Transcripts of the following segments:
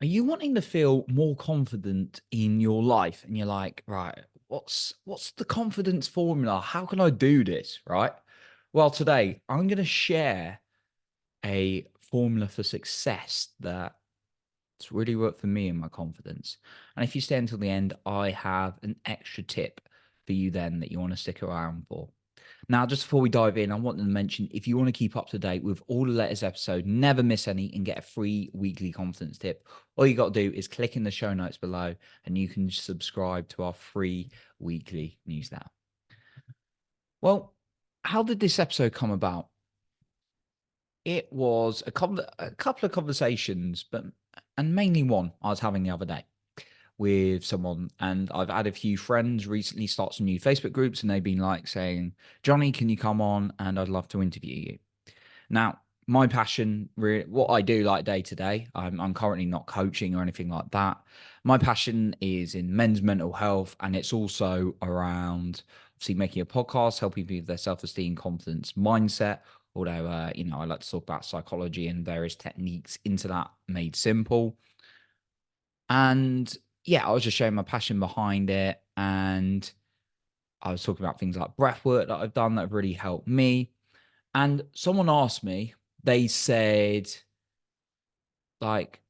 Are you wanting to feel more confident in your life? And you're like, right, what's the confidence formula? How can I do this? Right. Well, today I'm going to share a formula for success that's really worked for me and my confidence. And if you stay until the end, I have an extra tip for you then that you want to stick around for. Now, just before we dive in, I want to mention if you want to keep up to date with all the latest episodes, never miss any, and get a free weekly confidence tip, all you got to do is click in the show notes below and you can subscribe to our free weekly newsletter. Well, how did this episode come about? It was a couple of conversations, and mainly one I was having the other day with someone, and I've had a few friends recently start some new Facebook groups, and they've been like saying, "Johnny, can you come on? And I'd love to interview you." Now, my passion, what I do like day to day, I'm currently not coaching or anything like that. My passion is in men's mental health, and it's also around obviously making a podcast, helping people with their self-esteem, confidence, mindset. Although, I like to talk about psychology and various techniques into that made simple. And yeah, I was just showing my passion behind it, and I was talking about things like breath work that I've done that have really helped me. And someone asked me, they said, like,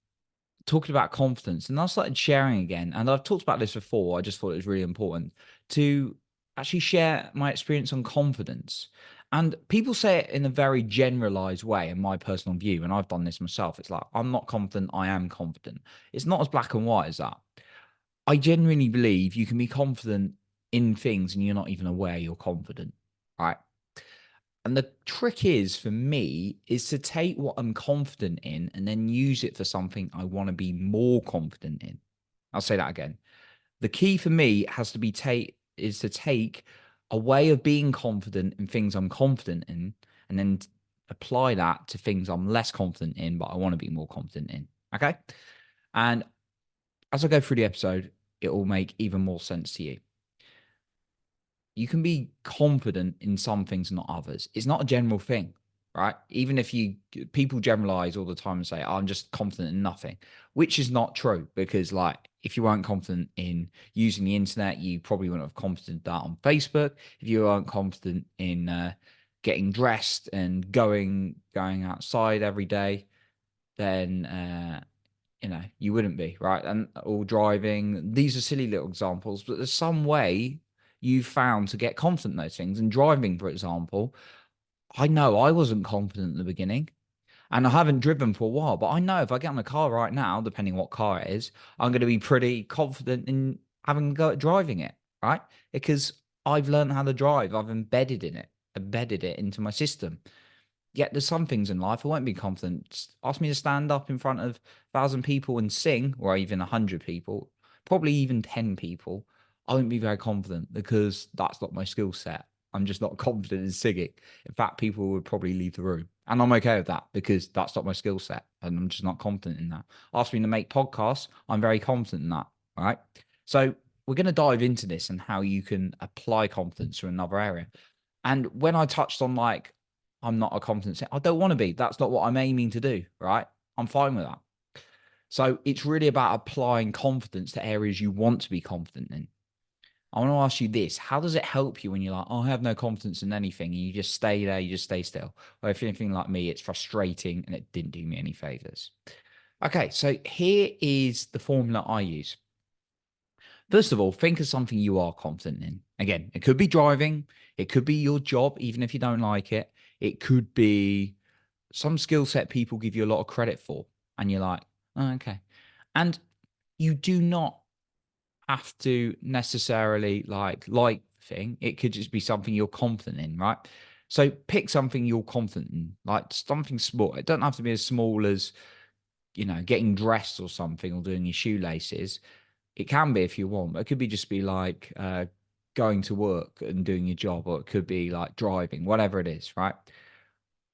talking about confidence, and I started sharing again. And I've talked about this before. I just thought it was really important to actually share my experience on confidence. And people say it in a very generalized way, in my personal view. And I've done this myself. It's like, I'm not confident, I am confident. It's not as black and white as that. I genuinely believe you can be confident in things and you're not even aware you're confident, right? And the trick is for me is to take what I'm confident in and then use it for something I want to be more confident in. I'll say that again. The key for me has to be to take a way of being confident in things I'm confident in and then apply that to things I'm less confident in, but I want to be more confident in. Okay. And as I go through the episode, it will make even more sense to you. You can be confident in some things, not others. It's not a general thing, right? Even if people generalize all the time and say, "Oh, I'm just confident in nothing," which is not true because, like, if you weren't confident in using the internet, you probably wouldn't have confident that on Facebook. If you weren't confident in getting dressed and going outside every day, then you wouldn't be, right? And or driving. These are silly little examples, but there's some way you found to get confident in those things. And driving, for example, I know I wasn't confident in the beginning. And I haven't driven for a while, but I know if I get in a car right now, depending what car it is, I'm going to be pretty confident in having a go at driving it, right? Because I've learned how to drive. I've embedded it into my system. Yet there's some things in life I won't be confident. Ask me to stand up in front of 1,000 people and sing, or even 100 people, probably even 10 people. I won't be very confident because that's not my skill set. I'm just not confident in singing. In fact, people would probably leave the room. And I'm okay with that because that's not my skill set. And I'm just not confident in that. Ask me to make podcasts. I'm very confident in that. All right. So we're going to dive into this and how you can apply confidence to another area. And when I touched on like, I'm not a confident, I don't want to be. That's not what I'm aiming to do. Right. I'm fine with that. So it's really about applying confidence to areas you want to be confident in. I want to ask you this. How does it help you when you're like, oh, I have no confidence in anything, and you just stay there, you just stay still? Or if you're anything like me, it's frustrating and it didn't do me any favors. Okay, so here is the formula I use. First of all, think of something you are confident in. Again, it could be driving, it could be your job, even if you don't like it. It could be some skill set people give you a lot of credit for, and you're like, oh, okay. And you do not have to necessarily like thing. It could just be something you're confident in, right? So pick something you're confident in, like something small. It doesn't have to be as small as, getting dressed or something or doing your shoelaces. It can be if you want, but it could be just be like going to work and doing your job, or it could be like driving, whatever it is, right?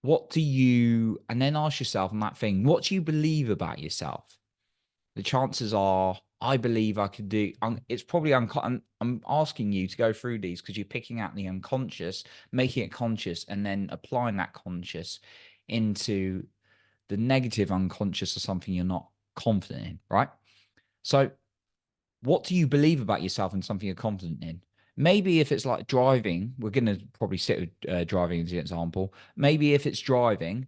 And then ask yourself on that thing, what do you believe about yourself? The chances are, I believe I could do. It's probably I'm asking you to go through these because you're picking out the unconscious, making it conscious, and then applying that conscious into the negative unconscious or something you're not confident in, right? So what do you believe about yourself and something you're confident in? Maybe if it's like driving, we're going to probably sit with driving as an example. Maybe if it's driving,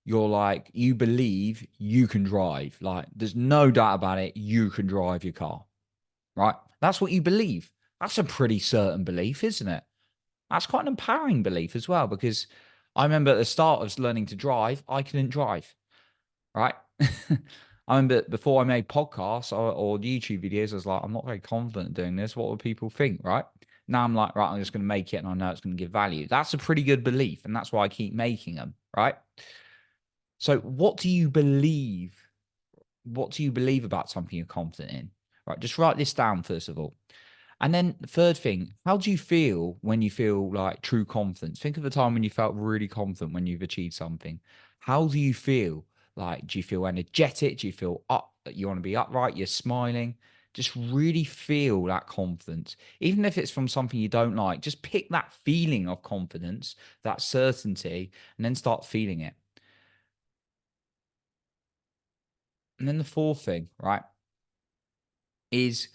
you're like, you believe you can drive. Like, there's no doubt about it. You can drive your car, right? That's what you believe. That's a pretty certain belief, isn't it? That's quite an empowering belief as well, because I remember at the start of learning to drive, I couldn't drive, right? I remember before I made podcasts or YouTube videos, I was like, I'm not very confident doing this. What would people think, right? Now I'm like, right, I'm just going to make it and I know it's going to give value. That's a pretty good belief. And that's why I keep making them, right? So what do you believe? What do you believe about something you're confident in? Right. Just write this down, first of all. And then the third thing, how do you feel when you feel like true confidence? Think of a time when you felt really confident when you've achieved something. How do you feel? Like, do you feel energetic? Do you feel up? You want to be upright? You're smiling? Just really feel that confidence. Even if it's from something you don't like, just pick that feeling of confidence, that certainty, and then start feeling it. And then the fourth thing, right, is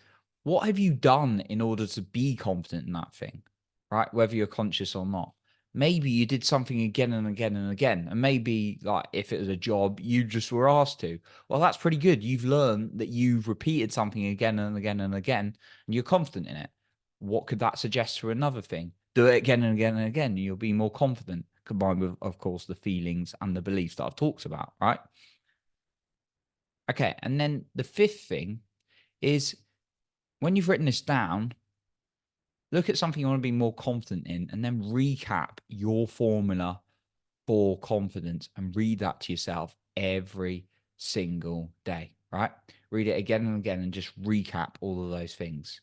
what have you done in order to be confident in that thing, right? Whether you're conscious or not. Maybe you did something again and again and again. And maybe, like, if it was a job, you just were asked to. Well, that's pretty good. You've learned that you've repeated something again and again and again, and you're confident in it. What could that suggest for another thing? Do it again and again and again, and you'll be more confident, combined with, of course, the feelings and the beliefs that I've talked about, right? Okay. And then the fifth thing is, when you've written this down, look at something you want to be more confident in and then recap your formula for confidence and read that to yourself every single day, right? Read it again and again and just recap all of those things.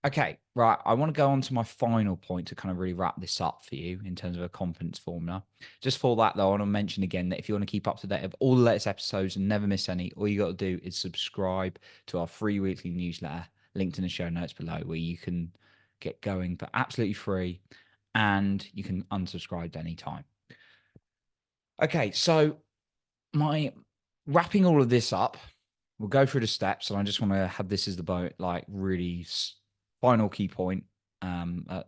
Okay, right. I want to go on to my final point to kind of really wrap this up for you in terms of a confidence formula. Just for that, though, I want to mention again that if you want to keep up to date of all the latest episodes and never miss any, all you got to do is subscribe to our free weekly newsletter, linked in the show notes below, where you can get going for absolutely free and you can unsubscribe at any time. Okay, so my wrapping all of this up, we'll go through the steps, and I just want to have this as the like really final key point,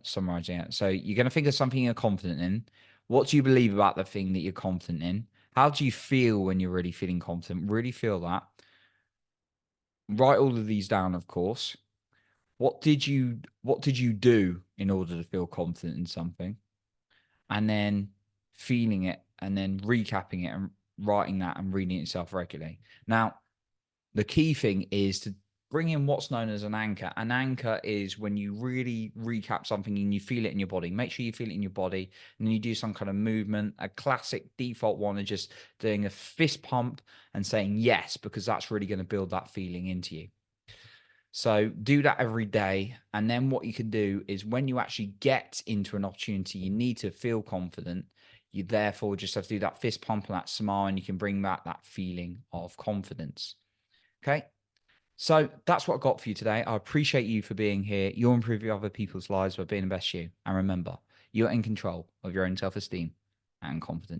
summarizing it. So you're going to think of something you're confident in. What do you believe about the thing that you're confident in? How do you feel when you're really feeling confident? Really feel that. Write all of these down, of course. What did you do in order to feel confident in something? And then feeling it and then recapping it and writing that and reading it yourself regularly. Now, the key thing is to bring in what's known as an anchor. An anchor is when you really recap something and you feel it in your body. Make sure you feel it in your body, and then you do some kind of movement. A classic default one is just doing a fist pump and saying yes, because that's really going to build that feeling into you. So do that every day. And then what you can do is, when you actually get into an opportunity, you need to feel confident. You therefore just have to do that fist pump and that smile, and you can bring back that feeling of confidence. Okay. So that's what I got for you today. I appreciate you for being here. You're improving other people's lives by being the best you. And remember, you're in control of your own self-esteem and confidence.